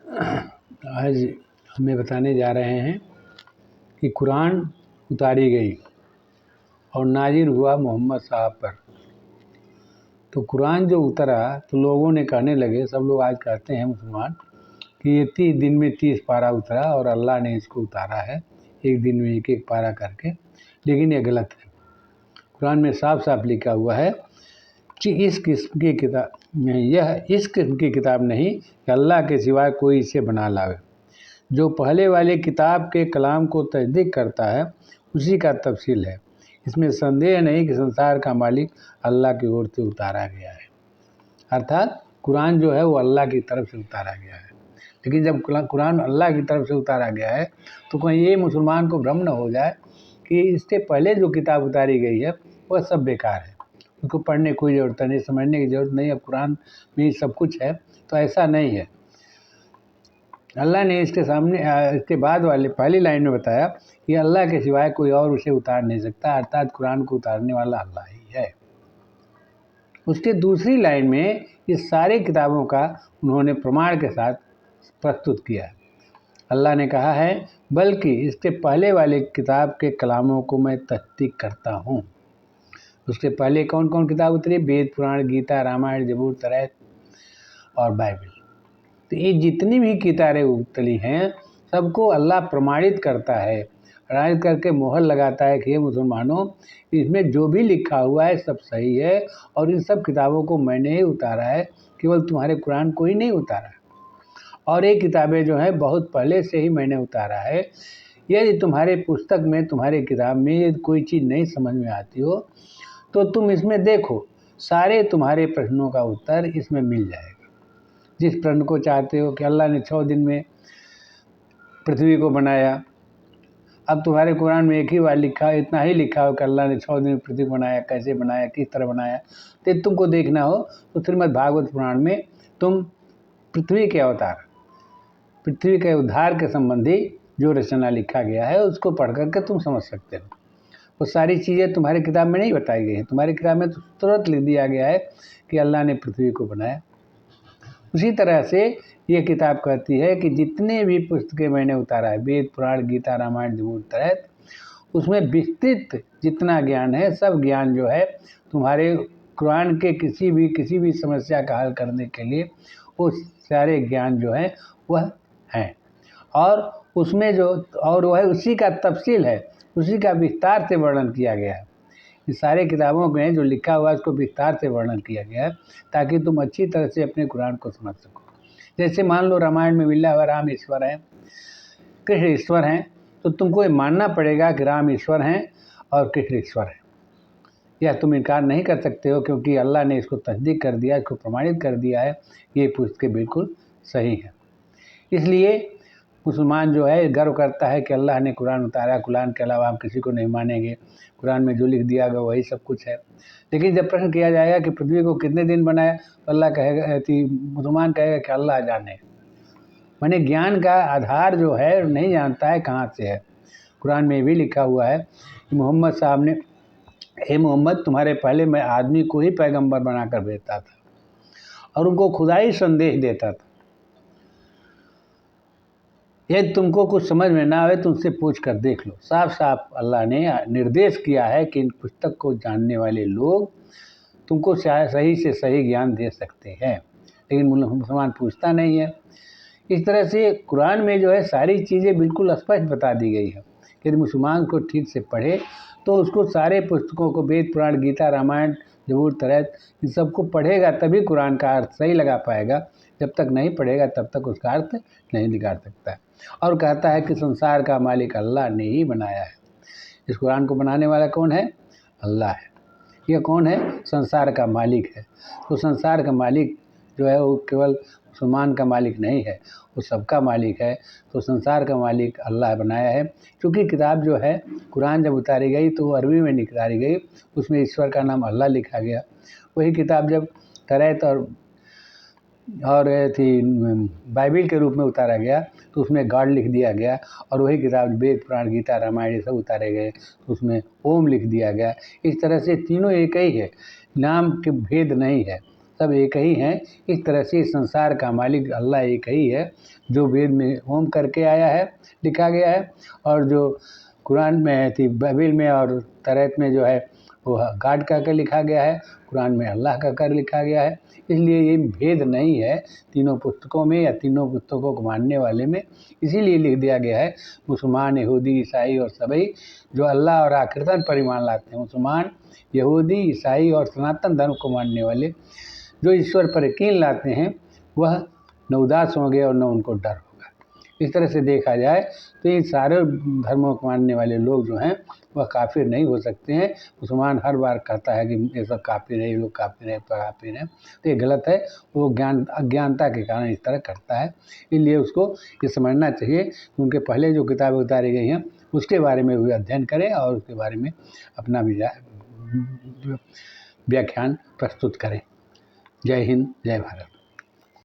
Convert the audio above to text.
आज हमें बताने जा रहे हैं कि कुरान उतारी गई और नाजिल हुआ मोहम्मद साहब पर। तो कुरान जो उतरा तो लोगों ने कहने लगे, सब लोग आज कहते हैं मुसलमान, कि ये 30 दिन में 30 पारा उतरा और अल्लाह ने इसको उतारा है एक दिन में एक एक पारा करके। लेकिन ये गलत है। कुरान में साफ साफ लिखा हुआ है कि इस किस्म की किताब नहीं कि अल्लाह के सिवाय कोई इसे बना लावे। जो पहले वाले किताब के कलाम को तस्दीक करता है उसी का तफसील है। इसमें संदेह नहीं कि संसार का मालिक अल्लाह की ओर से उतारा गया है। अर्थात कुरान जो है वो अल्लाह की तरफ से उतारा गया है। लेकिन जब कुरान अल्लाह की तरफ से उतारा गया है तो कहीं ये मुसलमान को भ्रम न हो जाए कि इससे पहले जो किताब उतारी गई है वह सब बेकार है, उसको पढ़ने की कोई ज़रूरत नहीं, समझने की ज़रूरत नहीं। अब कुरान में सब कुछ है, तो ऐसा नहीं है। अल्लाह ने इसके बाद वाले पहली लाइन में बताया कि अल्लाह के सिवाय कोई और उसे उतार नहीं सकता, अर्थात कुरान को उतारने वाला अल्लाह ही है। उसके दूसरी लाइन में इस सारे किताबों का उन्होंने प्रमाण के साथ प्रस्तुत किया। अल्लाह ने कहा है, बल्कि इसके पहले वाले किताब के कलामों को मैं तस्दीक करता हूँ। उसके पहले कौन कौन किताब उतरी? वेद, पुराण, गीता, रामायण, जबूर, तौरात और बाइबल। तो ये जितनी भी किताबें उतरी हैं सबको अल्लाह प्रमाणित करता है, प्रमाणित करके मोहर लगाता है कि ये मुसलमानों, इसमें जो भी लिखा हुआ है सब सही है और इन सब किताबों को मैंने ही उतारा है, केवल तुम्हारे कुरान को ही नहीं उतारा। और ये किताबें जो हैं बहुत पहले से ही मैंने उतारा है। यदि तुम्हारे पुस्तक में, तुम्हारे किताब में यदि कोई चीज़ नहीं समझ में आती हो तो तुम इसमें देखो, सारे तुम्हारे प्रश्नों का उत्तर इसमें मिल जाएगा। जिस प्रश्न को चाहते हो कि अल्लाह ने 6 दिन में पृथ्वी को बनाया, अब तुम्हारे कुरान में एक ही बार लिखा, इतना ही लिखा हो कि अल्लाह ने 6 दिन में पृथ्वी को बनाया, कैसे बनाया, किस तरह बनाया। तो तुमको देखना हो तो श्रीमद् भागवत पुराण में तुम पृथ्वी के अवतार, पृथ्वी के उद्धार के संबंधी जो रचना लिखा गया है उसको पढ़ करके तुम समझ सकते हो। वो सारी चीज़ें तुम्हारी किताब में नहीं बताई गई हैं। तुम्हारी किताब में तो तुरंत लिख दिया गया है कि अल्लाह ने पृथ्वी को बनाया। उसी तरह से ये किताब कहती है कि जितने भी पुस्तकें मैंने उतारा है, वेद, पुराण, गीता, रामायण, जबूर, तौरात, उसमें विस्तृत जितना ज्ञान है सब ज्ञान जो है तुम्हारे कुरान के किसी भी समस्या का हल करने के लिए वो सारे ज्ञान जो है वह हैं। और उसमें जो और वह उसी का तफसील है, उसी का विस्तार से वर्णन किया गया है। इस सारे किताबों में जो लिखा हुआ है उसको विस्तार से वर्णन किया गया है ताकि तुम अच्छी तरह से अपने कुरान को समझ सको। जैसे मान लो रामायण में बिल्ला व राम ईश्वर हैं, कृष्ण ईश्वर हैं, तो तुमको ये मानना पड़ेगा कि राम ईश्वर हैं और कृष्ण ईश्वर हैं। यह तुम इनकार नहीं कर सकते हो, क्योंकि अल्लाह ने इसको तस्दीक कर दिया, इसको प्रमाणित कर दिया है, ये पुस्तकें बिल्कुल सही हैं। इसलिए मुसलमान जो है गर्व करता है कि अल्लाह ने कुरान उतारा, कुरान के अलावा हम किसी को नहीं मानेंगे, कुरान में जो लिख दिया गया वही सब कुछ है। लेकिन जब प्रश्न किया जाएगा कि पृथ्वी को कितने दिन बनाया, तो अल्लाह कहेगा, मुसलमान कहेगा कि अल्लाह जाने। माने ज्ञान का आधार जो है नहीं जानता है कहाँ से है। कुरान में भी लिखा हुआ है कि मोहम्मद साहब ने, हे मोहम्मद, तुम्हारे पहले मैं आदमी को ही पैगंबर बनाकर भेजता था और उनको खुदा ही संदेश देता था। यदि तुमको कुछ समझ में ना आए तो उनसे पूछ कर देख लो। साफ साफ अल्लाह ने निर्देश किया है कि इन पुस्तक को जानने वाले लोग तुमको सही से सही ज्ञान दे सकते हैं, लेकिन मुसलमान पूछता नहीं है। इस तरह से कुरान में जो है सारी चीज़ें बिल्कुल स्पष्ट बता दी गई है। यदि मुसलमान को ठीक से पढ़े तो उसको सारे पुस्तकों को, वेद, पुराण, गीता, रामायण, जबूर, तौरात, इन सबको पढ़ेगा तभी कुरान का अर्थ सही लगा पाएगा। जब तक नहीं पढ़ेगा तब तक उसका अर्थ नहीं निकाल सकता है। और कहता है कि संसार का मालिक अल्लाह ने ही बनाया है। इस कुरान को बनाने वाला कौन है? अल्लाह है। यह कौन है? संसार का मालिक है। तो संसार का मालिक जो है वो केवल मुसलमान का मालिक नहीं है, वो सबका मालिक है। तो संसार का मालिक अल्लाह बनाया है। क्योंकि किताब जो है कुरान जब उतारी गई तो वो अरबी में निकाली गई, उसमें ईश्वर का नाम अल्लाह लिखा गया। वही किताब जब तौरात और थी बाइबिल के रूप में उतारा गया तो उसमें गॉड लिख दिया गया। और वही किताब वेद, पुराण, गीता, रामायण ये सब उतारे गए तो उसमें ओम लिख दिया गया। इस तरह से तीनों एक ही है, नाम के भेद नहीं है। सब एक ही हैं। इस तरह से संसार का मालिक अल्लाह एक ही है, जो वेद में ओम करके आया है, लिखा गया है, और जो कुरान में थी बाइबिल में और तौरात में जो है वो गॉड कहकर लिखा गया है, कुरान में अल्लाह कहकर लिखा गया है। इसलिए ये भेद नहीं है तीनों पुस्तकों में या तीनों पुस्तकों को मानने वाले में। इसीलिए लिख दिया गया है मुसलमान, यहूदी, ईसाई और सभी जो अल्लाह और आखिरत पर ईमान लाते हैं, मुसलमान, यहूदी, ईसाई और सनातन धर्म को मानने वाले जो ईश्वर पर यकीन लाते हैं, वह न उदास होंगे और न उनको डर होगा। इस तरह से देखा जाए तो इन सारे धर्मों को मानने वाले लोग जो हैं वह काफिर नहीं हो सकते हैं। मुसलमान हर बार कहता है कि ये सब काफिर है, ये लोग काफिर है, काफिर है, तो ये गलत है। वो अज्ञानता के कारण इस तरह करता है। इसलिए उसको ये समझना चाहिए कि उनके पहले जो किताबें उतारी गई हैं उसके बारे में भी अध्ययन करें और उसके बारे में अपना व्याख्यान प्रस्तुत करें। जय हिंद, जय भारत।